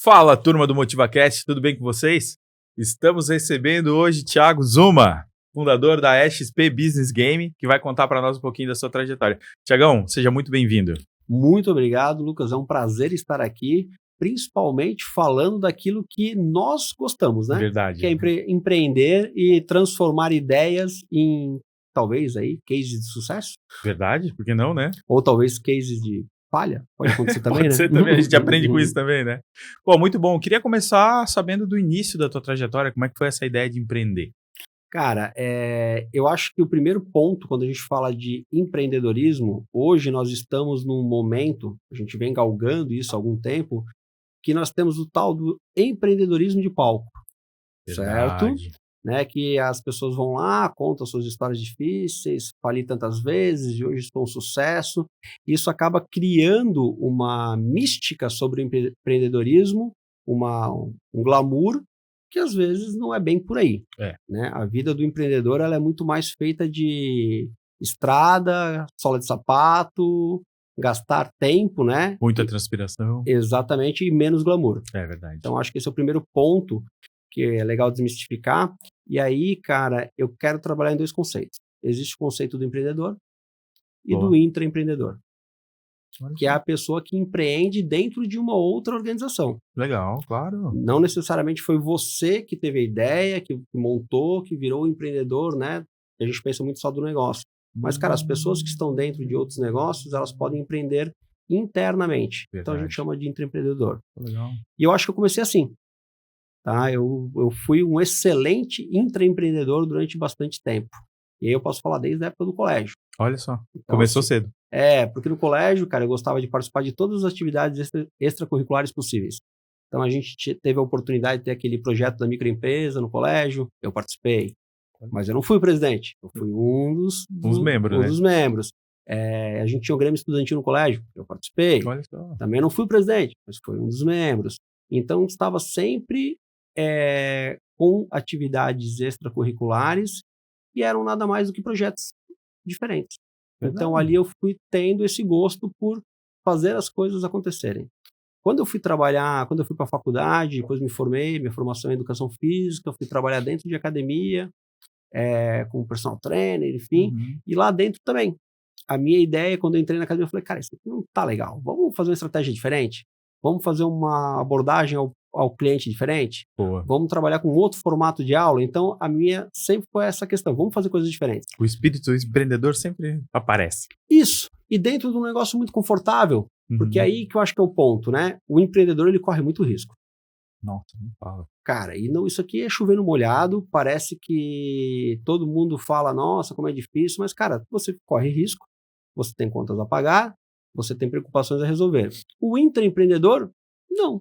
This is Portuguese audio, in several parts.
Fala, turma do MotivaCast, tudo bem com vocês? Estamos recebendo hoje Thiago Zuma, fundador da XP Business Game, que vai contar para nós um pouquinho da sua trajetória. Tiagão, seja muito bem-vindo. Muito obrigado, Lucas. É um prazer estar aqui, principalmente falando daquilo que nós gostamos, né? Verdade. Que é empreender e transformar ideias em, talvez, aí, cases de sucesso. Verdade, por que não, né? Ou talvez cases de falha. Pode acontecer também, Pode né? ser também, a gente aprende com isso também, né? Pô, muito bom. Queria começar sabendo do início da tua trajetória, como é que foi essa ideia de empreender? Cara, eu acho que o primeiro ponto, quando a gente fala de empreendedorismo, hoje nós estamos num momento, a gente vem galgando isso há algum tempo, que nós temos o tal do empreendedorismo de palco, certo? Verdade. Né, que as pessoas vão lá, contam suas histórias difíceis, falei tantas vezes e hoje estou um sucesso. Isso acaba criando uma mística sobre o empreendedorismo, um glamour, que às vezes não é bem por aí. Né? A vida do empreendedor ela é muito mais feita de estrada, sola de sapato, gastar tempo, né? Muita transpiração. Exatamente, e menos glamour. É verdade. Então, acho que esse é o primeiro ponto que é legal desmistificar. E aí, cara, eu quero trabalhar em dois conceitos. Existe o conceito do empreendedor e do intraempreendedor, que é a pessoa que empreende dentro de uma outra organização. Legal, claro. Não necessariamente foi você que teve a ideia, que montou, que virou empreendedor, né? A gente pensa muito só do negócio. Mas, cara, as pessoas que estão dentro de outros negócios, elas podem empreender internamente. Verdade. Então, a gente chama de intraempreendedor. Legal. E eu acho que eu comecei assim. Tá? Eu fui um excelente intraempreendedor durante bastante tempo. E aí eu posso falar desde a época do colégio. Olha só, então, começou assim, cedo. Porque no colégio, cara, eu gostava de participar de todas as atividades extracurriculares possíveis. Então a gente teve a oportunidade de ter aquele projeto da microempresa no colégio, eu participei. Mas eu não fui o presidente, eu fui um dos membros. A gente tinha o Grêmio Estudantil no colégio, eu participei. Olha só. Também não fui o presidente, mas fui um dos membros. Então estava sempre com atividades extracurriculares e eram nada mais do que projetos diferentes. Verdade. Então ali eu fui tendo esse gosto por fazer as coisas acontecerem. Quando eu fui trabalhar, quando eu fui para a faculdade, depois me formei, minha formação é em educação física, eu fui trabalhar dentro de academia, como personal trainer, enfim, e lá dentro também. A minha ideia, quando eu entrei na academia, eu falei, cara, isso aqui não tá legal, vamos fazer uma estratégia diferente? Vamos fazer uma abordagem ao cliente diferente? Boa. Vamos trabalhar com outro formato de aula? Então, a minha sempre foi essa questão, vamos fazer coisas diferentes. O espírito empreendedor sempre aparece. Isso, e dentro de um negócio muito confortável, porque aí que eu acho que é o ponto, né? O empreendedor, ele corre muito risco. Nossa, não fala. Cara, e não, isso aqui é chover no molhado, parece que todo mundo fala, nossa, como é difícil, mas, cara, você corre risco, você tem contas a pagar, você tem preocupações a resolver. O intraempreendedor, não.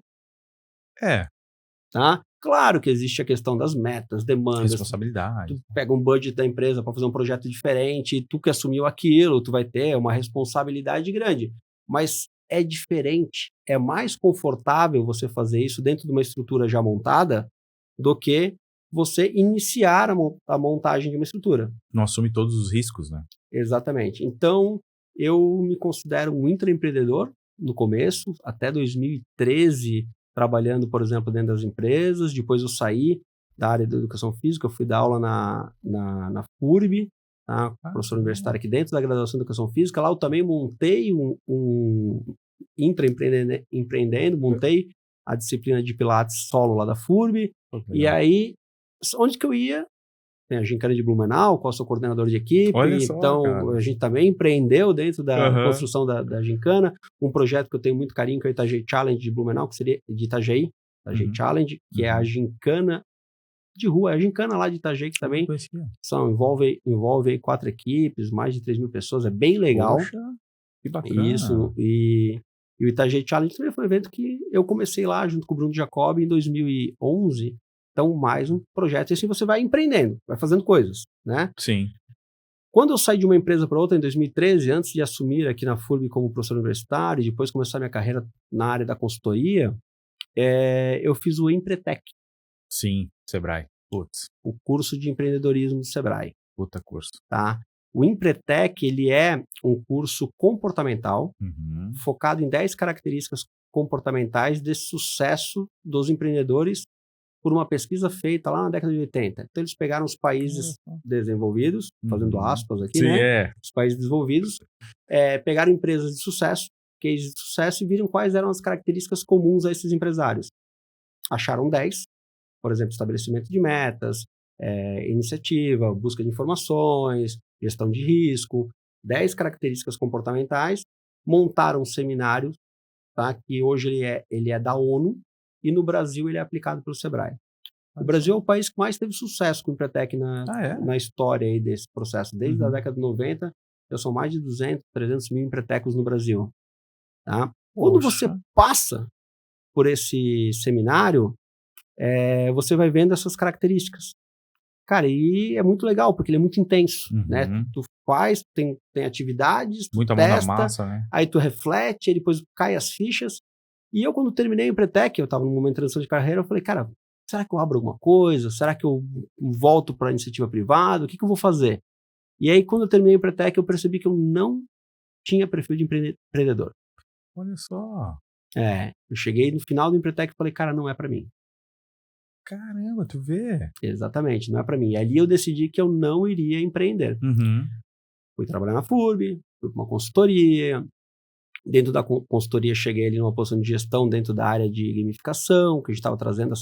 Tá? Claro que existe a questão das metas, demandas. Responsabilidade. Tu pega um budget da empresa para fazer um projeto diferente, e tu que assumiu aquilo, tu vai ter uma responsabilidade grande. Mas é diferente, é mais confortável você fazer isso dentro de uma estrutura já montada do que você iniciar a montagem de uma estrutura. Não assume todos os riscos, né? Exatamente. Então, eu me considero um intraempreendedor no começo, até 2013, trabalhando, por exemplo, dentro das empresas. Depois eu saí da área da educação física, eu fui dar aula na FURB, tá? Professor universitário aqui dentro da graduação de educação física. Lá eu também montei um intraempreendendo, montei a disciplina de Pilates solo lá da FURB. E aí, onde que eu ia? Tem a Gincana de Blumenau, qual sou coordenador de equipe. Olha só, então, cara. A gente também empreendeu dentro da construção da Gincana. Um projeto que eu tenho muito carinho, que é o Itajaí Challenge de Blumenau, que seria de Itajaí Challenge, que é a gincana de rua, é a gincana lá de Itajaí, que também envolve 4 equipes, mais de 3 mil pessoas, é bem legal. Poxa, que bacana. Isso, e o Itajaí Challenge também foi um evento que eu comecei lá junto com o Bruno Jacob em 2011. Então, mais um projeto. E assim você vai empreendendo, vai fazendo coisas, né? Sim. Quando eu saí de uma empresa para outra em 2013, antes de assumir aqui na FURB como professor universitário e depois começar minha carreira na área da consultoria, eu fiz o Empretec. Sim, Sebrae. Putz. O curso de empreendedorismo do Sebrae. Puta curso. Tá? O Empretec, ele é um curso comportamental, focado em 10 características comportamentais desse sucesso dos empreendedores por uma pesquisa feita lá na década de 80. Então, eles pegaram os países desenvolvidos, fazendo aspas aqui, Sim, né? Os países desenvolvidos, pegaram empresas de sucesso, cases de sucesso, e viram quais eram as características comuns a esses empresários. Acharam 10, por exemplo, estabelecimento de metas, iniciativa, busca de informações, gestão de risco, 10 características comportamentais, montaram um seminário, tá? Que hoje ele é da ONU, e no Brasil ele é aplicado pelo Sebrae. O Brasil é o país que mais teve sucesso com o Empretec na história aí desse processo. Desde a década de 90, já são mais de 200, 300 mil empretecos no Brasil. Tá? Quando você passa por esse seminário, você vai vendo essas características. Cara, e é muito legal, porque ele é muito intenso, né? Tu faz, tem atividades, tu muita testa, mão na massa, né? aí tu reflete, aí depois cai as fichas. E eu, quando terminei o Empretec, eu estava num momento de transição de carreira, eu falei, cara, será que eu abro alguma coisa? Será que eu volto para a iniciativa privada? O que eu vou fazer? E aí, quando eu terminei o Empretec, eu percebi que eu não tinha perfil de empreendedor. Olha só. Eu cheguei no final do Empretec e falei, cara, não é para mim. Caramba, tu vê? Exatamente, não é para mim. E ali eu decidi que eu não iria empreender. Fui trabalhar na FURB, fui para uma consultoria. Dentro da consultoria, cheguei ali numa posição de gestão dentro da área de gamificação, que a gente estava trazendo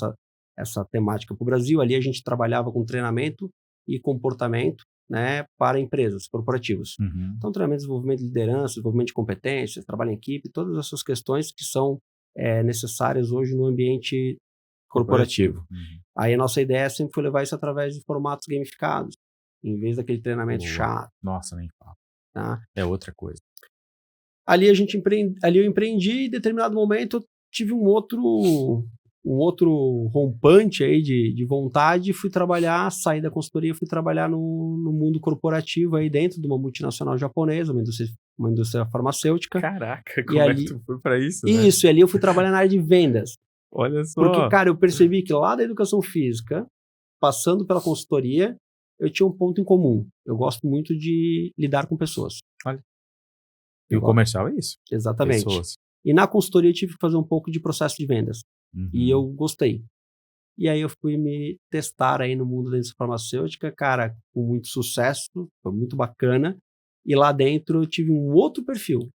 essa temática para o Brasil. Ali a gente trabalhava com treinamento e comportamento, né, para empresas corporativas. Então, treinamento, desenvolvimento de liderança, desenvolvimento de competências, trabalho em equipe, todas essas questões que são necessárias hoje no ambiente corporativo. Aí a nossa ideia sempre foi levar isso através de formatos gamificados, em vez daquele treinamento chato. Nossa, nem fala. Tá? É outra coisa. Ali eu empreendi e em determinado momento eu tive um outro rompante aí de vontade, fui trabalhar, saí da consultoria, fui trabalhar no mundo corporativo aí dentro de uma multinacional japonesa, uma indústria farmacêutica. Caraca, como é que tu foi para isso, né? Isso, e ali eu fui trabalhar na área de vendas. Olha só. Porque, cara, eu percebi que lá da educação física, passando pela consultoria, eu tinha um ponto em comum. Eu gosto muito de lidar com pessoas. Olha. E o comercial é isso. Exatamente. Pessoas. E na consultoria eu tive que fazer um pouco de processo de vendas. E eu gostei. E aí eu fui me testar aí no mundo da indústria farmacêutica, cara, com muito sucesso, foi muito bacana. E lá dentro eu tive um outro perfil,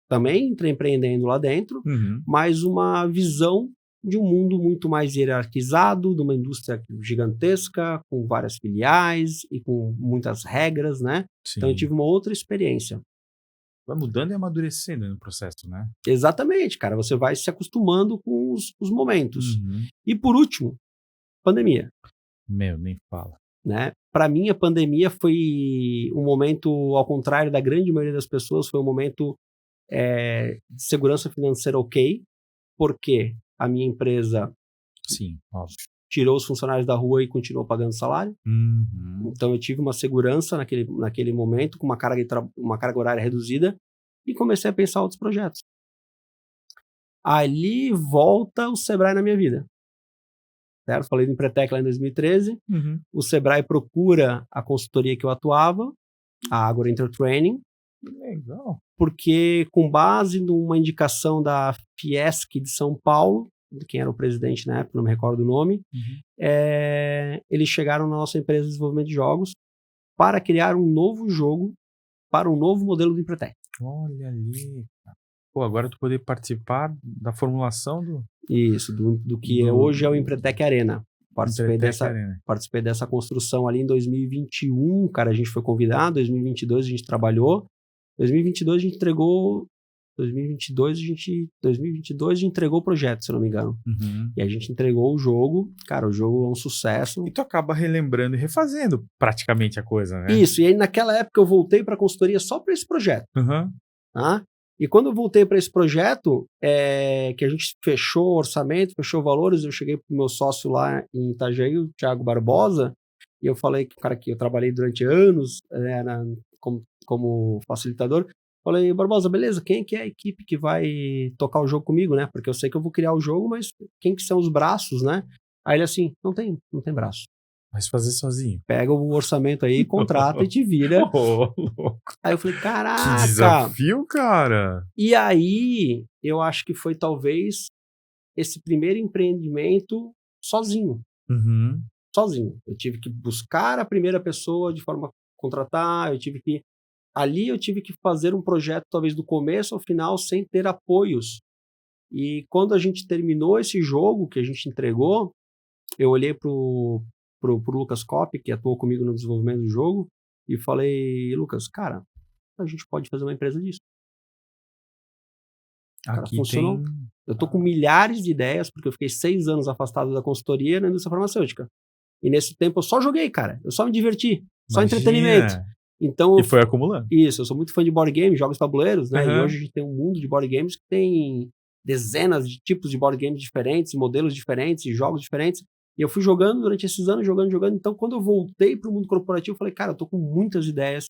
também entrei empreendendo lá dentro, mas uma visão de um mundo muito mais hierarquizado, de uma indústria gigantesca, com várias filiais e com muitas regras, né? Sim. Então eu tive uma outra experiência. Vai mudando e amadurecendo no processo, né? Exatamente, cara. Você vai se acostumando com os momentos. E por último, pandemia. Nem fala. Né? Para mim, a pandemia foi um momento, ao contrário da grande maioria das pessoas, foi um momento de segurança financeira ok, porque a minha empresa tirou os funcionários da rua e continuou pagando salário. Então eu tive uma segurança naquele momento, com uma carga horária reduzida, e comecei a pensar outros projetos. Ali volta o Sebrae na minha vida. Certo? Falei do Empretec lá em 2013. O Sebrae procura a consultoria que eu atuava, a Agora Training. Legal. Porque, com base numa indicação da Fiesc de São Paulo, de quem era o presidente na época, não me recordo o nome, eles chegaram na nossa empresa de desenvolvimento de jogos para criar um novo jogo para um novo modelo do Empretec. Olha ali. Pô, agora tu poder participar da formulação do... Isso, do que hoje é o Empretec Arena. Participei dessa construção ali em 2021, cara, a gente foi convidado, 2022 a gente trabalhou, 2022 a gente entregou... 2022 a gente entregou o projeto, se eu não me engano. E a gente entregou o jogo. Cara, o jogo é um sucesso. E tu acaba relembrando e refazendo praticamente a coisa, né? Isso. E aí naquela época eu voltei para a consultoria só para esse projeto. Tá? E quando eu voltei para esse projeto, que a gente fechou o orçamento, fechou valores, eu cheguei pro meu sócio lá em Itajaí, o Thiago Barbosa, e eu falei que o cara que eu trabalhei durante anos como facilitador, falei, Barbosa, beleza, quem que é a equipe que vai tocar o jogo comigo, né? Porque eu sei que eu vou criar o jogo, mas quem que são os braços, né? Aí ele assim, não tem braço. Mas fazer sozinho. Pega o orçamento aí, contrata e te vira. Aí eu falei, Que caraca! desafio, cara! E aí, eu acho que foi talvez esse primeiro empreendimento sozinho. Uhum. Sozinho. Eu tive que buscar a primeira pessoa de forma a contratar, ali eu tive que fazer um projeto talvez do começo ao final sem ter apoios. E quando a gente terminou esse jogo que a gente entregou, eu olhei pro Lucas Coppi, que atuou comigo no desenvolvimento do jogo, e falei, Lucas, cara, a gente pode fazer uma empresa disso. Cara, Aqui funcionou. tem... Eu tô com milhares de ideias, porque eu fiquei 6 anos afastado da consultoria na indústria farmacêutica. E nesse tempo eu só joguei, cara. Eu só me diverti. Só Imagina. entretenimento. Então, E foi acumulando. isso, eu sou muito fã de board games, jogos tabuleiros, né? E Aham. hoje a gente tem um mundo de board games que tem dezenas de tipos de board games diferentes, modelos diferentes, jogos diferentes. E eu fui jogando durante esses anos, jogando. Então, quando eu voltei para o mundo corporativo, eu falei, cara, eu tô com muitas ideias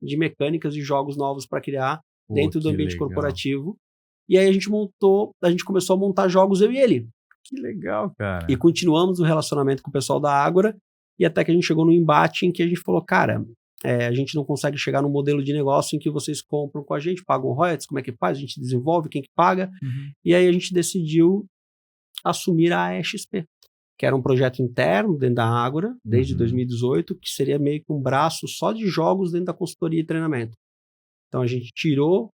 de mecânicas e jogos novos para criar Pô, dentro do que ambiente legal. corporativo. E aí a gente começou a montar jogos, eu e ele. Que legal, cara. E continuamos o relacionamento com o pessoal da Ágora, e até que a gente chegou no embate em que a gente falou, cara, a gente não consegue chegar num modelo de negócio em que vocês compram com a gente, pagam royalties, como é que faz? A gente desenvolve, quem que paga? Uhum. E aí a gente decidiu assumir a EXP, que era um projeto interno dentro da Ágora, desde Uhum. 2018, que seria meio que um braço só de jogos dentro da consultoria e treinamento. Então a gente tirou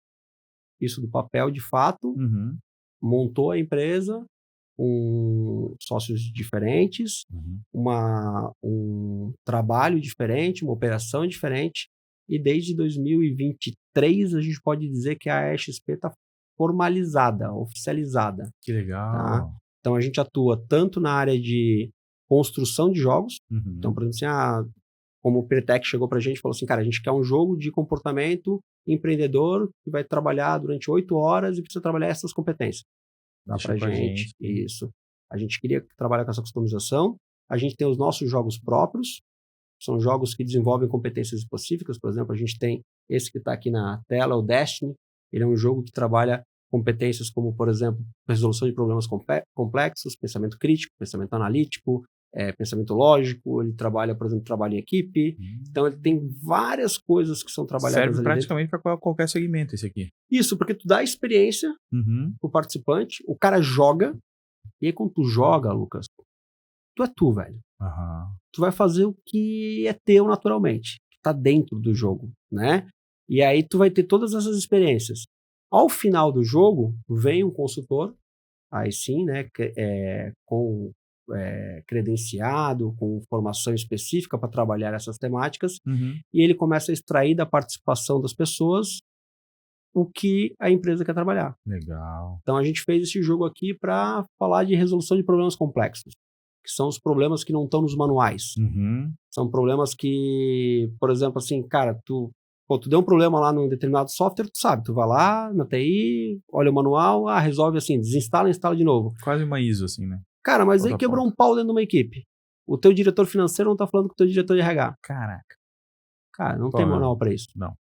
isso do papel de fato, Uhum. montou a empresa com sócios diferentes, Uhum. um trabalho diferente, uma operação diferente, e desde 2023 a gente pode dizer que a EXP está formalizada, oficializada. Que legal. Tá? Então a gente atua tanto na área de construção de jogos, Uhum. então por exemplo assim, como o Pertec chegou para a gente e falou assim, cara, a gente quer um jogo de comportamento empreendedor que vai trabalhar durante 8 horas e precisa trabalhar essas competências. Dá Deixa pra com a gente, gente. isso. A gente queria trabalhar com essa customização. A gente tem os nossos jogos próprios, são jogos que desenvolvem competências específicas. Por exemplo, a gente tem esse que está aqui na tela, o Destiny. Ele é um jogo que trabalha competências como, por exemplo, resolução de problemas complexos, pensamento crítico, pensamento analítico, pensamento lógico. Ele trabalha, por exemplo, trabalho em equipe. Então, ele tem várias coisas que são trabalhadas Serve ali praticamente para qualquer segmento esse aqui. Isso, porque tu dá experiência pro participante, o cara joga, e aí quando tu joga, Lucas, tu é tu, velho. Uhum. Tu vai fazer o que é teu naturalmente, que tá dentro do jogo, né? E aí tu vai ter todas essas experiências. Ao final do jogo, vem um consultor, aí sim, né, credenciado, com formação específica para trabalhar essas temáticas, Uhum. e ele começa a extrair da participação das pessoas o que a empresa quer trabalhar. Legal. Então a gente fez esse jogo aqui para falar de resolução de problemas complexos, que são os problemas que não estão nos manuais. Uhum. São problemas que, por exemplo, assim, cara, tu deu um problema lá num determinado software, tu sabe, tu vai lá na TI, olha o manual, resolve assim, desinstala e instala de novo. Quase uma ISO, assim, né? Cara, mas Ponto aí a quebrou ponto. um pau dentro de uma equipe. O teu diretor financeiro não tá falando com o teu diretor de RH. Caraca. Cara, não tem manual para isso. Não.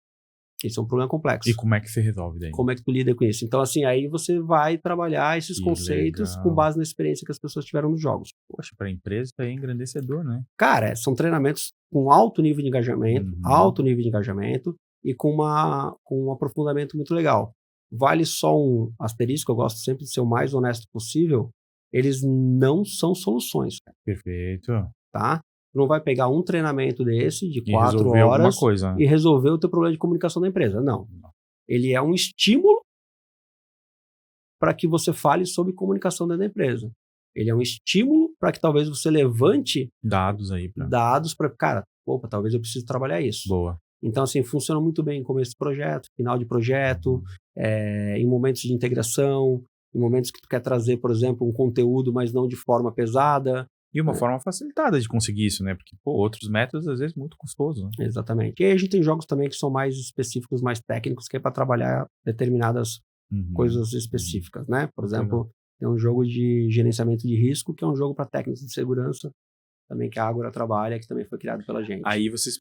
Isso é um problema complexo. E como é que você resolve daí? Como é que tu lida com isso? Então, assim, aí você vai trabalhar esses Que conceitos legal. com base na experiência que as pessoas tiveram nos jogos. Poxa, para a empresa isso aí é engrandecedor, né? Cara, são treinamentos com alto nível de engajamento, Uhum. E com um aprofundamento muito legal. Vale só um asterisco, eu gosto sempre de ser o mais honesto possível, eles não são soluções, cara, Perfeito. tá? Tu não vai pegar um treinamento desse de E 4 resolver alguma horas coisa, né? e resolver o teu problema de comunicação da empresa. Não. Ele é um estímulo para que você fale sobre comunicação dentro da empresa. Ele é um estímulo para que talvez você levante Dados aí para. dados para, cara, opa, talvez eu precise trabalhar isso. Boa. Então, assim, funciona muito bem em começo de projeto, final de projeto, em momentos de integração, em momentos que tu quer trazer, por exemplo, um conteúdo, mas não de forma pesada. E uma forma facilitada de conseguir isso, né? Porque, pô, outros métodos, às vezes, muito custoso, né? Exatamente. E aí a gente tem jogos também que são mais específicos, mais técnicos, que é para trabalhar determinadas coisas específicas, né? Por exemplo, tem um jogo de gerenciamento de risco, que é um jogo para técnicos de segurança, também que a Ágora trabalha, que também foi criado pela gente. Aí vocês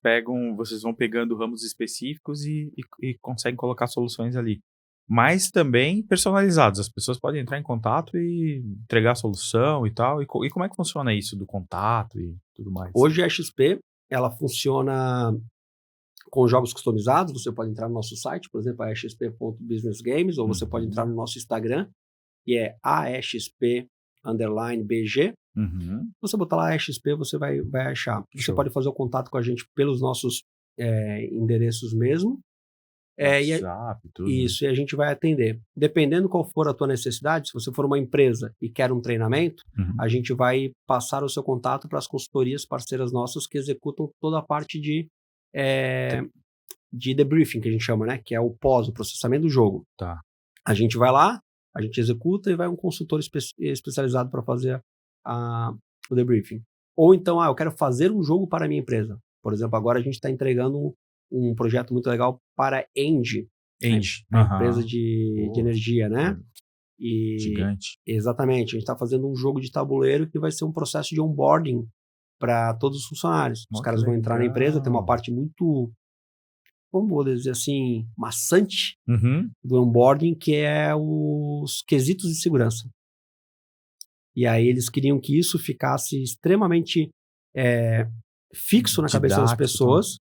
vão pegando ramos específicos e conseguem colocar soluções ali. Mas também personalizados. As pessoas podem entrar em contato e entregar a solução e tal. E como é que funciona isso do contato e tudo mais? Hoje a XP, ela funciona com jogos customizados, você pode entrar no nosso site, por exemplo, axp.businessgames, ou você pode entrar no nosso Instagram, que é AXP_BG. Você botar lá AXP, você vai achar. Você pode fazer o contato com a gente pelos nossos endereços mesmo. WhatsApp, tudo. Isso, e a gente vai atender. Dependendo qual for a tua necessidade, se você for uma empresa e quer um treinamento, a gente vai passar o seu contato para as consultorias parceiras nossas que executam toda a parte de debriefing, que a gente chama, né? Que é o o processamento do jogo. Tá. A gente vai lá, a gente executa e vai um consultor especializado para fazer o debriefing. Ou então, eu quero fazer um jogo para a minha empresa. Por exemplo, agora a gente está entregando um projeto muito legal para a Engie, a empresa de energia, né? Gigante. Exatamente. A gente está fazendo um jogo de tabuleiro que vai ser um processo de onboarding para todos os funcionários. Os caras vão entrar na empresa, tem uma parte muito, como vou dizer assim, maçante do onboarding, que é os quesitos de segurança. E aí eles queriam que isso ficasse extremamente fixo na cabeça das pessoas,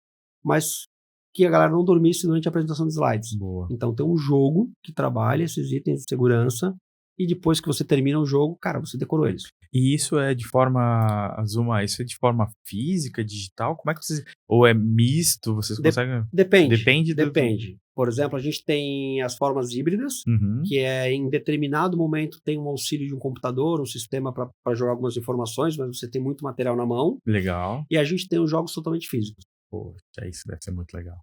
mas que a galera não dormisse durante a apresentação de slides. Boa. Então tem um jogo que trabalha esses itens de segurança e depois que você termina o jogo, cara, você decorou eles. E isso é de forma, Zuma, isso é de forma física, digital? Como é que vocês... Ou é misto? Vocês conseguem... Depende. Por exemplo, a gente tem as formas híbridas, que em determinado momento tem um auxílio de um computador, um sistema para jogar algumas informações, mas você tem muito material na mão. Legal. E a gente tem os jogos totalmente físicos. Poxa, isso deve ser muito legal.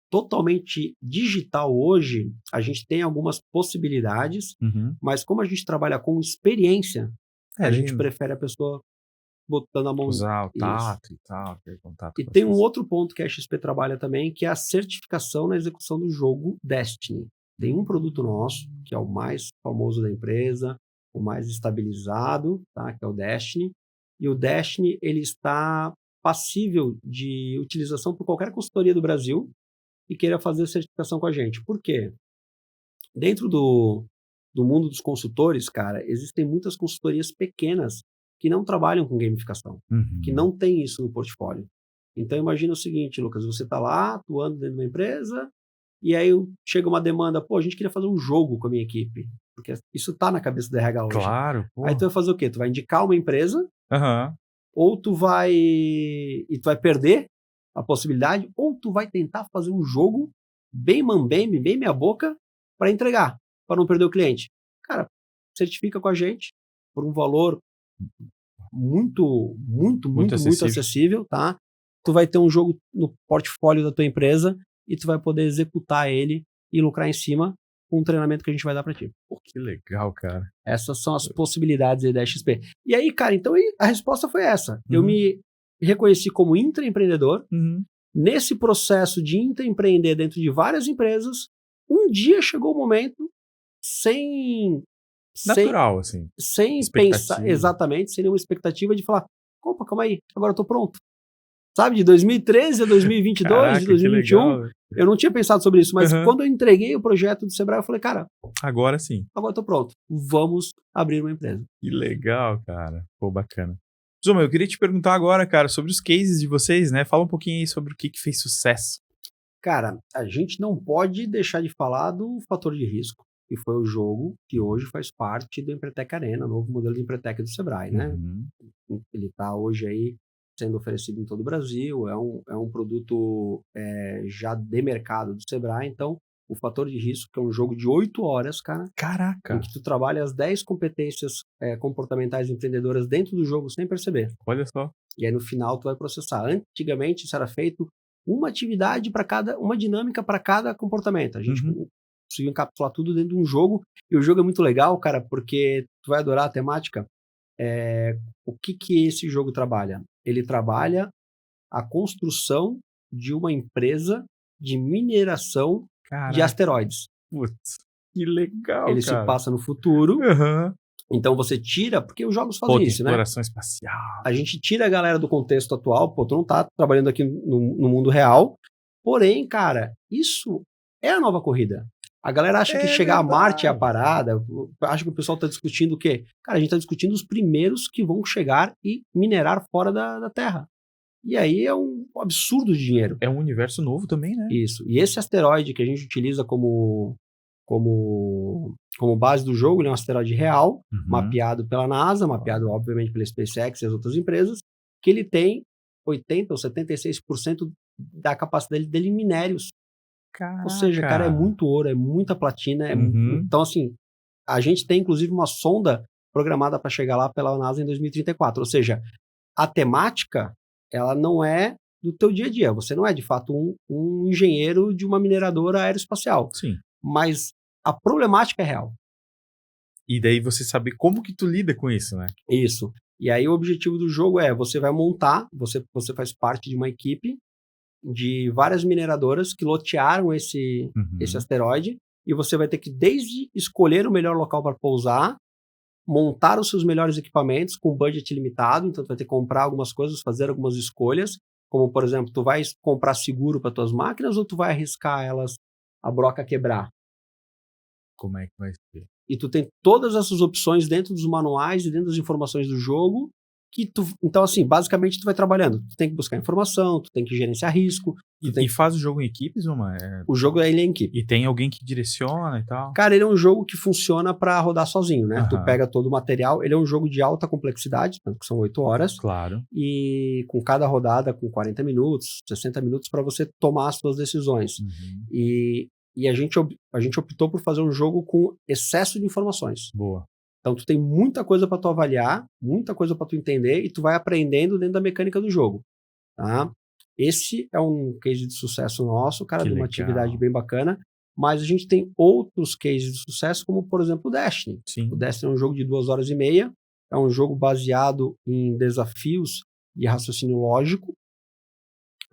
Totalmente digital hoje, a gente tem algumas possibilidades, mas como a gente trabalha com experiência, a gente prefere a pessoa botando a mão... Usar o tato e tal, ter contato e tem um outro ponto que a XP trabalha também, que é a certificação na execução do jogo Destiny. Tem um produto nosso, que é o mais famoso da empresa, o mais estabilizado, tá? Que é o Destiny. E o Destiny, ele está passível de utilização por qualquer consultoria do Brasil e queira fazer certificação com a gente. Por quê? Dentro do mundo dos consultores, cara, existem muitas consultorias pequenas que não trabalham com gamificação, que não tem isso no portfólio. Então imagina o seguinte, Lucas, você está lá atuando dentro de uma empresa e aí chega uma demanda, a gente queria fazer um jogo com a minha equipe, porque isso está na cabeça do RH hoje. Claro. Aí tu vai fazer o quê? Tu vai indicar uma empresa, ou tu vai perder a possibilidade, ou tu vai tentar fazer um jogo bem mambembe, bem meia boca, para entregar, para não perder o cliente. Cara, certifica com a gente por um valor muito acessível, tá? Tu vai ter um jogo no portfólio da tua empresa e tu vai poder executar ele e lucrar em cima com um treinamento que a gente vai dar para ti. Que legal, cara. Essas são as possibilidades aí da XP. E aí, cara, então a resposta foi essa. Eu me reconheci como intraempreendedor. Nesse processo de intraempreender dentro de várias empresas, um dia chegou o momento natural, assim. Sem pensar, exatamente, sem nenhuma expectativa de falar, opa, calma aí, agora eu tô pronto. Sabe, de 2013 a 2022, Caraca, de 2021, eu não tinha pensado sobre isso, mas quando eu entreguei o projeto do Sebrae, eu falei, cara, agora sim. Agora eu tô pronto, vamos abrir uma empresa. Que legal, cara. Pô, bacana. Zuma, eu queria te perguntar agora, cara, sobre os cases de vocês, né? Fala um pouquinho aí sobre o que fez sucesso. Cara, a gente não pode deixar de falar do fator de risco, que foi o jogo que hoje faz parte do Empretec Arena, novo modelo de Empretec do Sebrae, né? Ele está hoje aí sendo oferecido em todo o Brasil, é um produto já de mercado do Sebrae, então o fator de risco, que é um jogo de 8 horas, cara. Caraca! Em que tu trabalha as 10 competências comportamentais empreendedoras dentro do jogo sem perceber. Olha só. E aí no final tu vai processar. Antigamente isso era feito uma atividade para cada, uma dinâmica para cada comportamento. A gente conseguiu encapsular tudo dentro de um jogo, e o jogo é muito legal, cara, porque tu vai adorar a temática. O que esse jogo trabalha? Ele trabalha a construção de uma empresa de mineração de asteroides. Putz, que legal, Ele cara. se passa no futuro. Então você tira, porque os jogos fazem isso, né? Exploração espacial. A gente tira a galera do contexto atual, tu não tá trabalhando aqui no mundo real. Porém, cara, isso é a nova corrida. A galera acha que chegar a Marte é a parada, acha que o pessoal tá discutindo o quê? Cara, a gente tá discutindo os primeiros que vão chegar e minerar fora da Terra. E aí é um absurdo de dinheiro. É um universo novo também, né? Isso. E esse asteroide que a gente utiliza como base do jogo, ele é um asteroide real, mapeado pela NASA, mapeado, obviamente, pela SpaceX e as outras empresas, que ele tem 80% ou 76% da capacidade dele em minérios. Caraca. Ou seja, cara, é muito ouro, é muita platina. Então, assim, a gente tem, inclusive, uma sonda programada para chegar lá pela NASA em 2034. Ou seja, a temática, ela não é do teu dia a dia. Você não é, de fato, um engenheiro de uma mineradora aeroespacial. Sim. Mas a problemática é real. E daí você saber como que tu lida com isso, né? Isso. E aí o objetivo do jogo é, você vai montar, você faz parte de uma equipe de várias mineradoras que lotearam esse asteroide, e você vai ter que desde escolher o melhor local para pousar, montar os seus melhores equipamentos com budget limitado, então tu vai ter que comprar algumas coisas, fazer algumas escolhas, como por exemplo, tu vai comprar seguro para tuas máquinas ou tu vai arriscar elas a broca quebrar? Como é que vai ser? E tu tem todas essas opções dentro dos manuais e dentro das informações do jogo, então assim, basicamente tu vai trabalhando, tu tem que buscar informação, tu tem que gerenciar risco. E faz o jogo em equipes, Uma? O jogo ele é em equipe. E tem alguém que direciona e tal? Cara, ele é um jogo que funciona para rodar sozinho, né? Tu pega todo o material, ele é um jogo de alta complexidade, tanto que são 8 horas. Claro. E com cada rodada, com 40 minutos, 60 minutos para você tomar as suas decisões. E a gente optou por fazer um jogo com excesso de informações. Boa. Então tu tem muita coisa para tu avaliar, muita coisa para tu entender e tu vai aprendendo dentro da mecânica do jogo, tá? Esse é um case de sucesso nosso, cara, de uma atividade bem bacana, mas a gente tem outros cases de sucesso, como por exemplo o Destiny. Sim. O Destiny é um jogo de 2 horas e meia, é um jogo baseado em desafios de raciocínio lógico.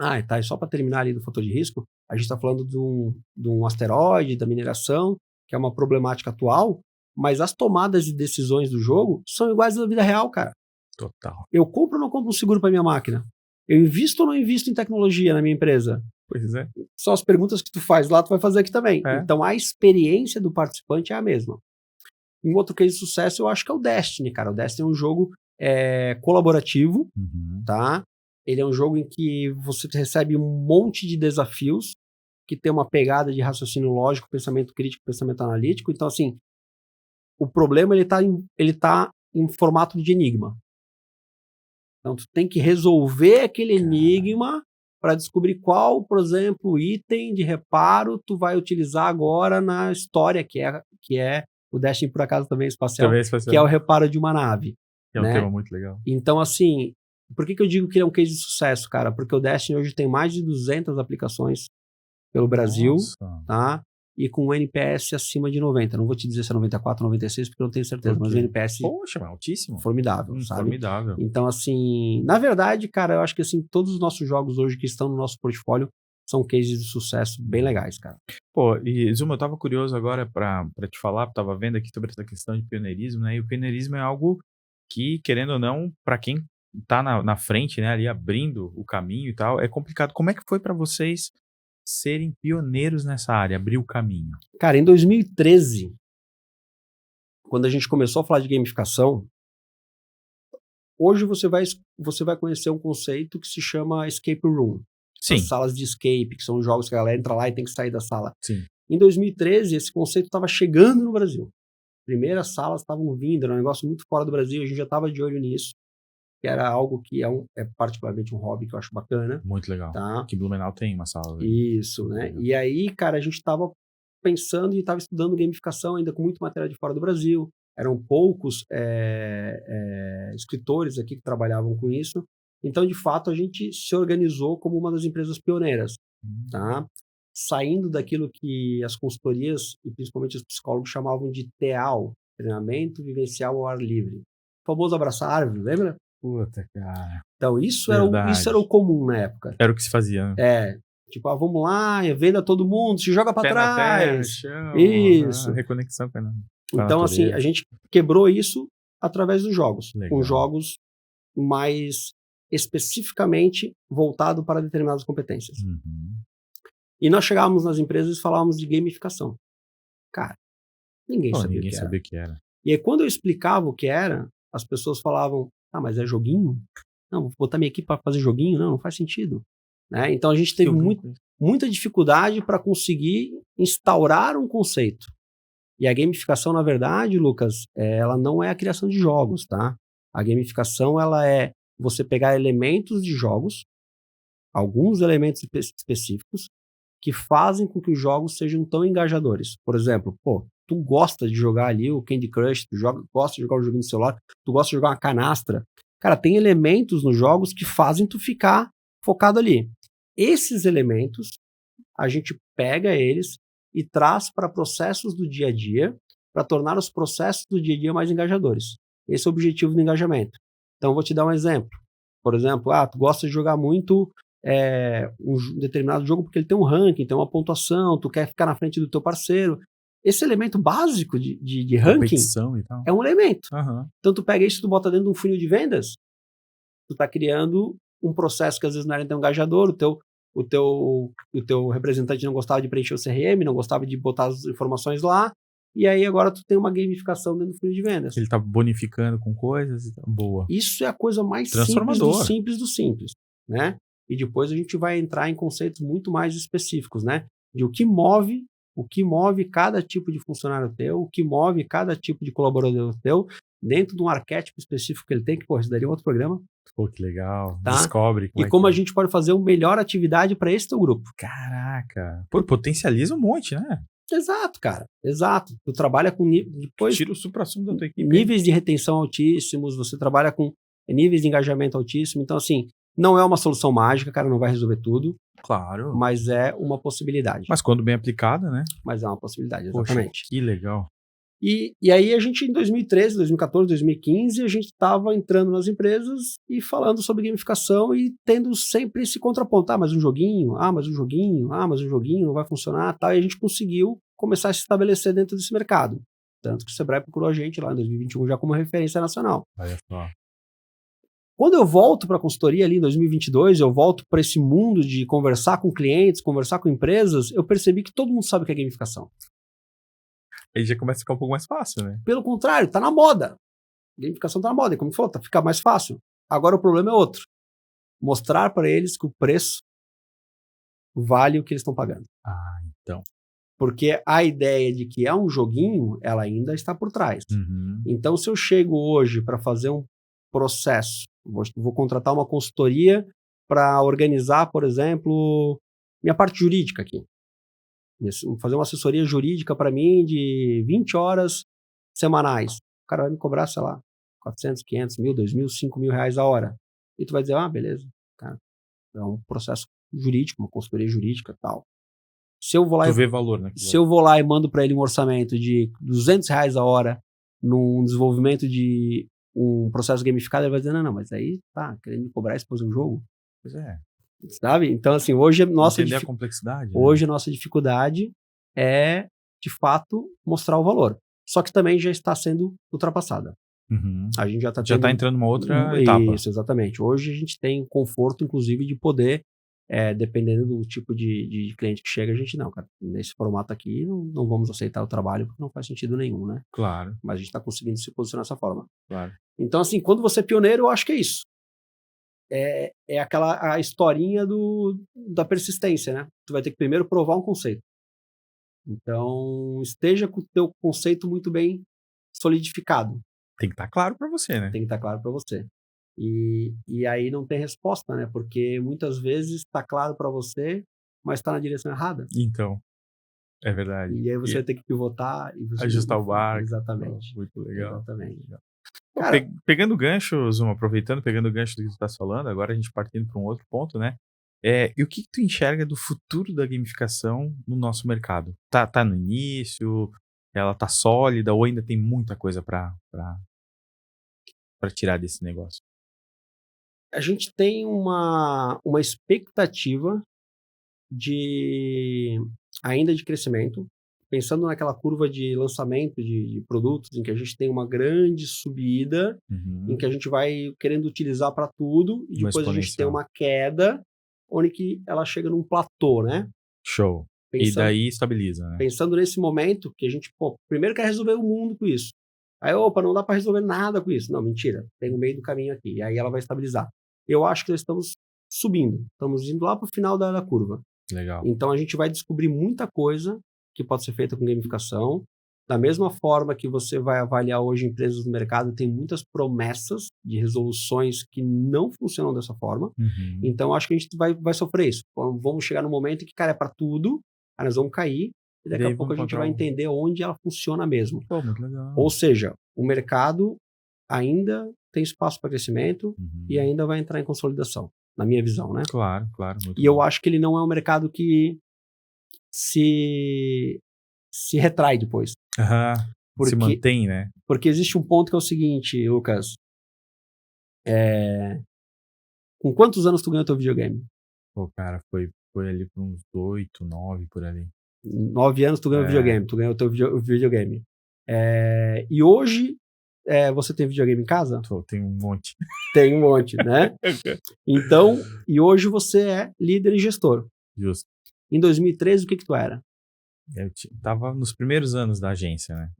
E tá, e só para terminar ali do fator de risco, a gente está falando de um asteroide, da mineração, que é uma problemática atual, mas as tomadas de decisões do jogo são iguais à vida real, cara. Total. Eu compro ou não compro um seguro para minha máquina? Eu invisto ou não invisto em tecnologia na minha empresa? Pois é. São as perguntas que tu faz lá, tu vai fazer aqui também. Então a experiência do participante é a mesma. Um outro case de sucesso eu acho que é o Destiny, cara. O Destiny é um jogo colaborativo, tá? Ele é um jogo em que você recebe um monte de desafios que tem uma pegada de raciocínio lógico, pensamento crítico, pensamento analítico. Então, assim, o problema ele tá em formato de enigma. Então, tu tem que resolver aquele enigma para descobrir qual, por exemplo, item de reparo tu vai utilizar agora na história, que é o Destiny, por acaso, também é espacial, que é o reparo de uma nave. É um tema muito legal. Então, assim, por que eu digo que ele é um case de sucesso, cara? Porque o Destiny hoje tem mais de 200 aplicações pelo Brasil, tá? E com um NPS acima de 90. Não vou te dizer se é 94, 96, porque eu não tenho certeza, mas o NPS... Poxa, é altíssimo. Formidável, sabe? Formidável. Então, assim, na verdade, cara, eu acho que assim, todos os nossos jogos hoje que estão no nosso portfólio são cases de sucesso bem legais, cara. Pô, e Zuma, eu tava curioso agora pra te falar, tava vendo aqui sobre essa questão de pioneirismo, né? E o pioneirismo é algo que, querendo ou não, pra quem tá na frente, né, ali abrindo o caminho e tal, é complicado. Como é que foi pra vocês serem pioneiros nessa área, abrir o caminho? Cara, em 2013, quando a gente começou a falar de gamificação, hoje você vai conhecer um conceito que se chama escape room. Sim. As salas de escape, que são jogos que a galera entra lá e tem que sair da sala. Sim. Em 2013, esse conceito estava chegando no Brasil. Primeiras salas estavam vindo, era um negócio muito fora do Brasil, a gente já estava de olho nisso, que era algo que é particularmente um hobby que eu acho bacana. Muito legal. Tá? Que Blumenau tem uma sala. Isso, né? E aí, cara, a gente estava pensando e estava estudando gamificação ainda com muito material de fora do Brasil. Eram poucos escritores aqui que trabalhavam com isso. Então, de fato, a gente se organizou como uma das empresas pioneiras, tá? Saindo daquilo que as consultorias e principalmente os psicólogos chamavam de TEAL, treinamento vivencial ao ar livre. O famoso abraçar árvore, lembra? Puta, cara. Então, isso era o comum na época. Era o que se fazia, né? Tipo, vamos lá, venda todo mundo, se joga para trás. Chão, isso. Reconexão com a então, assim, a gente quebrou isso através dos jogos. Legal. Com jogos mais especificamente voltado para determinadas competências. E nós chegávamos nas empresas e falávamos de gamificação. Cara, ninguém sabia o que era. E aí, quando eu explicava o que era, as pessoas falavam, mas é joguinho? Não, vou botar minha equipe para fazer joguinho? Não faz sentido. Né? Então a gente teve muita dificuldade para conseguir instaurar um conceito. E a gamificação, na verdade, Lucas, ela não é a criação de jogos, tá? A gamificação, ela é você pegar elementos de jogos, alguns elementos específicos, que fazem com que os jogos sejam tão engajadores. Por exemplo, tu gosta de jogar ali o Candy Crush, gosta de jogar um joguinho de celular, tu gosta de jogar uma canastra. Cara, tem elementos nos jogos que fazem tu ficar focado ali. Esses elementos, a gente pega eles e traz para processos do dia a dia, para tornar os processos do dia a dia mais engajadores. Esse é o objetivo do engajamento. Então, eu vou te dar um exemplo. Por exemplo, tu gosta de jogar muito um determinado jogo porque ele tem um ranking, tem uma pontuação, tu quer ficar na frente do teu parceiro. Esse elemento básico de ranking e tal. É um elemento. Uhum. Então, tu pega isso e tu bota dentro de um funil de vendas, tu está criando um processo que às vezes não era tão engajador, o teu representante não gostava de preencher o CRM, não gostava de botar as informações lá, e aí agora tu tem uma gamificação dentro do funil de vendas. Ele está bonificando com coisas e tal. Boa. Isso é a coisa mais simples do simples, né? E depois a gente vai entrar em conceitos muito mais específicos, né? De o que move cada tipo de funcionário teu, o que move cada tipo de colaborador teu, dentro de um arquétipo específico que ele tem, que, isso daria outro programa. Pô, que legal. Tá? Descobre. E como a gente pode fazer uma melhor atividade para esse teu grupo. Caraca. Pô, potencializa um monte, né? Exato, cara. Exato. Tu trabalha com depois tira o supra-sumo da tua equipe. Níveis de retenção altíssimos, você trabalha com níveis de engajamento altíssimo. Então, assim, não é uma solução mágica, cara, não vai resolver tudo. Claro. Mas é uma possibilidade. Mas quando bem aplicada, né? Mas é uma possibilidade, exatamente. Poxa, que legal. E aí a gente, em 2013, 2014, 2015, a gente estava entrando nas empresas e falando sobre gamificação e tendo sempre esse contraponto. Mas um joguinho, mas um joguinho não vai funcionar, tal. E a gente conseguiu começar a se estabelecer dentro desse mercado. Tanto que o Sebrae procurou a gente lá em 2021 já como referência nacional. Olha só. Quando eu volto para a consultoria ali em 2022, eu volto para esse mundo de conversar com clientes, conversar com empresas, eu percebi que todo mundo sabe o que é gamificação. Aí já começa a ficar um pouco mais fácil, né? Pelo contrário, tá na moda. Gamificação tá na moda, e como falou, fica mais fácil. Agora o problema é outro. Mostrar para eles que o preço vale o que eles estão pagando. Então. Porque a ideia de que é um joguinho, ela ainda está por trás. Uhum. Então, se eu chego hoje para fazer um processo, vou contratar uma consultoria para organizar, por exemplo, minha parte jurídica aqui. Fazer uma assessoria jurídica para mim de 20 horas semanais. O cara vai me cobrar, sei lá, 400, 500, 1.000, 2.000, 5.000 reais a hora. E tu vai dizer, beleza, cara, é um processo jurídico, uma consultoria jurídica e tal. Se eu vou lá, vê valor, né? Se eu vou lá e mando para ele um orçamento de 200 reais a hora num desenvolvimento de um processo gamificado, ele vai dizer, não, mas aí tá querendo me cobrar isso para fazer um jogo? Pois é. Sabe? Então, assim, hoje entender a complexidade. Hoje a nossa dificuldade é, de fato, mostrar o valor. Só que também já está sendo ultrapassada. Uhum. A gente já está entrando numa outra etapa. Isso, exatamente. Hoje a gente tem conforto, inclusive, de poder, dependendo do tipo de cliente que chega, a gente não, cara, nesse formato aqui não vamos aceitar o trabalho porque não faz sentido nenhum, né? Claro. Mas a gente está conseguindo se posicionar dessa forma. Claro. Então, assim, quando você é pioneiro, eu acho que é isso. É a historinha da persistência, né? Tu vai ter que primeiro provar um conceito. Então, esteja com o teu conceito muito bem solidificado. Tem que estar claro para você, né? Tem que estar claro para você. E aí não tem resposta, né? Porque muitas vezes está claro para você, mas está na direção errada. Então, é verdade. E aí você vai ter que pivotar. E você ajustar o barco. Exatamente. Muito legal. Exatamente. Cara, pegando o gancho, Zuma, pegando o gancho do que tu está falando, agora a gente partindo para um outro ponto, né? E o que tu enxerga do futuro da gamificação no nosso mercado? Tá no início? Ela tá sólida ou ainda tem muita coisa para tirar desse negócio? A gente tem uma expectativa ainda de crescimento, pensando naquela curva de lançamento de produtos, em que a gente tem uma grande subida, em que a gente vai querendo utilizar para tudo, e depois a gente tem uma queda, onde que ela chega num platô, né? Show. E daí estabiliza, né? Pensando nesse momento, que a gente, primeiro quer resolver o mundo com isso. Aí, não dá para resolver nada com isso. Não, mentira. Tem um meio do caminho aqui. E aí ela vai estabilizar. eu acho que nós estamos subindo, estamos indo lá para o final da curva. Legal. Então a gente vai descobrir muita coisa que pode ser feita com gamificação. Da mesma forma que você vai avaliar hoje empresas no mercado, tem muitas promessas de resoluções que não funcionam dessa forma. Então acho que a gente vai sofrer isso. Vamos chegar no momento em que, cara, é para tudo, aí nós vamos cair, e daqui a pouco a gente vai entender onde ela funciona mesmo. Pô, muito legal. Ou seja, o mercado ainda tem espaço para crescimento e ainda vai entrar em consolidação, na minha visão, né? Claro. Muito E eu acho que ele não é um mercado que se retrai depois. Se mantém, né? Porque existe um ponto que é o seguinte, Lucas. Com quantos anos tu ganhou teu videogame? Pô, cara, foi ali por uns 8, 9, por ali. 9 anos tu ganhou videogame, tu ganhou teu videogame. E hoje, você tem videogame em casa? Tem um monte. Tem um monte, né? Então, e hoje você é líder e gestor. Justo. Em 2013, o que tu era? Eu tava nos primeiros anos da agência, né?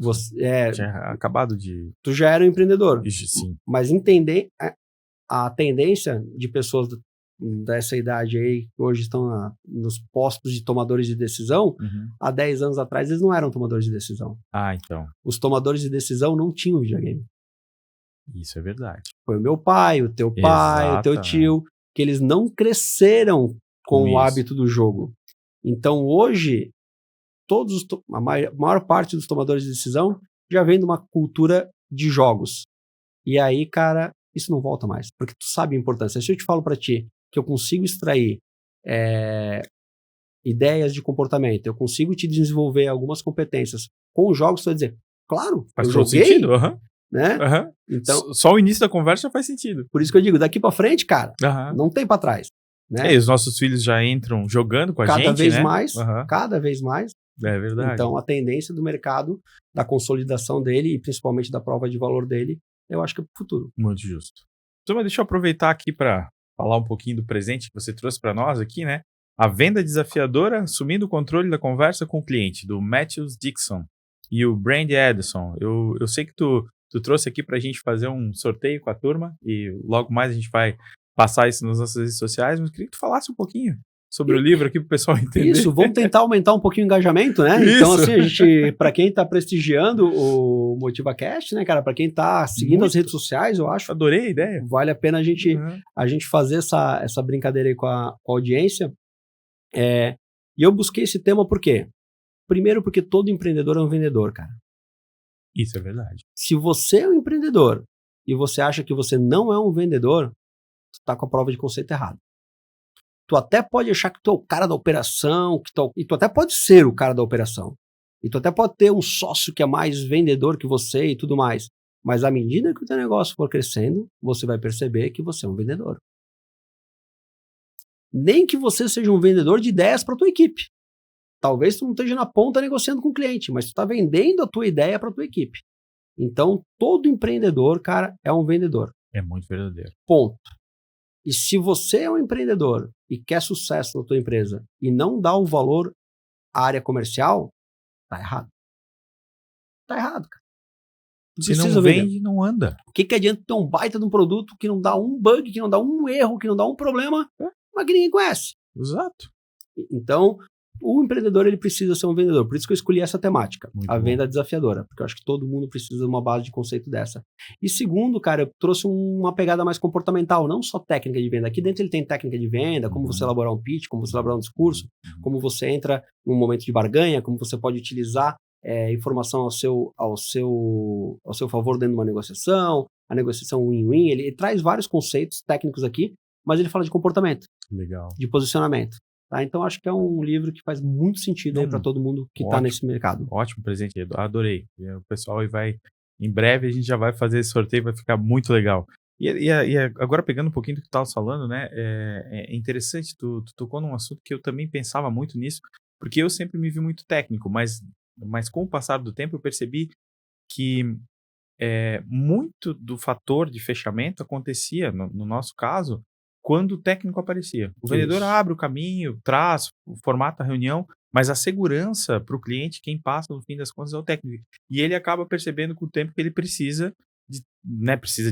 Tinha acabado de... Tu já era um empreendedor. Sim. Mas entender a tendência de pessoas dessa idade aí, que hoje estão nos postos de tomadores de decisão, há 10 anos atrás eles não eram tomadores de decisão. Então. Os tomadores de decisão não tinham videogame. Isso é verdade. Foi o meu pai, o teu pai, o teu tio, que eles não cresceram com o hábito do jogo. Então hoje, a maior parte dos tomadores de decisão já vem de uma cultura de jogos. E aí, cara, isso não volta mais, porque tu sabe a importância. Se eu te falo para ti que eu consigo extrair ideias de comportamento, eu consigo te desenvolver algumas competências com os jogos, tu vai dizer, claro, faz todo sentido, né? Então, só o início da conversa já faz sentido. Por isso que eu digo, daqui para frente, cara, não tem para trás, né? E os nossos filhos já entram jogando com a gente, cada vez né? mais, cada vez mais. É verdade. Então, a tendência do mercado, da consolidação dele e principalmente da prova de valor dele, eu acho que é para o futuro. Muito justo. Então, deixa eu aproveitar aqui para falar um pouquinho do presente que você trouxe para nós aqui, né? A venda desafiadora, assumindo o controle da conversa com o cliente, do Matthews Dixon e o Brandy Edison. Eu sei que tu trouxe aqui para a gente fazer um sorteio com a turma e logo mais a gente vai passar isso nas nossas redes sociais, mas queria que tu falasse um pouquinho sobre o livro aqui para o pessoal entender. Isso, vamos tentar aumentar um pouquinho o engajamento, né? Isso. Então, assim, a gente, para quem está prestigiando o MotivaCast, né, cara, para quem está seguindo as redes sociais, eu acho. Adorei a ideia. Vale a pena a gente fazer essa brincadeira aí com a audiência. E eu busquei esse tema por quê? Primeiro, porque todo empreendedor é um vendedor, cara. Isso é verdade. Se você é um empreendedor e você acha que você não é um vendedor, tu tá com a prova de conceito errado. Tu até pode achar que tu é o cara da operação, e tu até pode ser o cara da operação. E tu até pode ter um sócio que é mais vendedor que você e tudo mais. Mas à medida que o teu negócio for crescendo, você vai perceber que você é um vendedor. Nem que você seja um vendedor de ideias para tua equipe. Talvez tu não esteja na ponta negociando com o cliente, mas tu está vendendo a tua ideia para tua equipe. Então, todo empreendedor, cara, é um vendedor. É muito verdadeiro. Ponto. E se você é um empreendedor e quer sucesso na tua empresa e não dá o valor à área comercial, tá errado. Tá errado, cara. Se não vende, não anda. O que adianta ter um baita de um produto que não dá um bug, que não dá um erro, que não dá um problema, mas que ninguém conhece? Exato. Então, o empreendedor, ele precisa ser um vendedor. Por isso que eu escolhi essa temática, muito a bom. Venda desafiadora, porque eu acho que todo mundo precisa de uma base de conceito dessa. E segundo, cara, eu trouxe uma pegada mais comportamental, não só técnica de venda. Aqui dentro ele tem técnica de venda, como você elaborar um pitch, como você elaborar um discurso, como você entra num momento de barganha, como você pode utilizar informação ao seu favor dentro de uma negociação, a negociação win-win. Ele traz vários conceitos técnicos aqui, mas ele fala de comportamento, legal, de posicionamento. Tá? Então, acho que é um livro que faz muito sentido para todo mundo que está nesse mercado. Ótimo presente, adorei. O pessoal vai, em breve a gente já vai fazer esse sorteio, vai ficar muito legal. E agora, pegando um pouquinho do que tu estava falando, né, é interessante, tu tocou num assunto que eu também pensava muito nisso, porque eu sempre me vi muito técnico, mas com o passar do tempo eu percebi que muito do fator de fechamento acontecia, no nosso caso, quando o técnico aparecia. O vendedor abre o caminho, traz, formata a reunião, mas a segurança para o cliente, quem passa no fim das contas é o técnico. E ele acaba percebendo com o tempo que ele precisa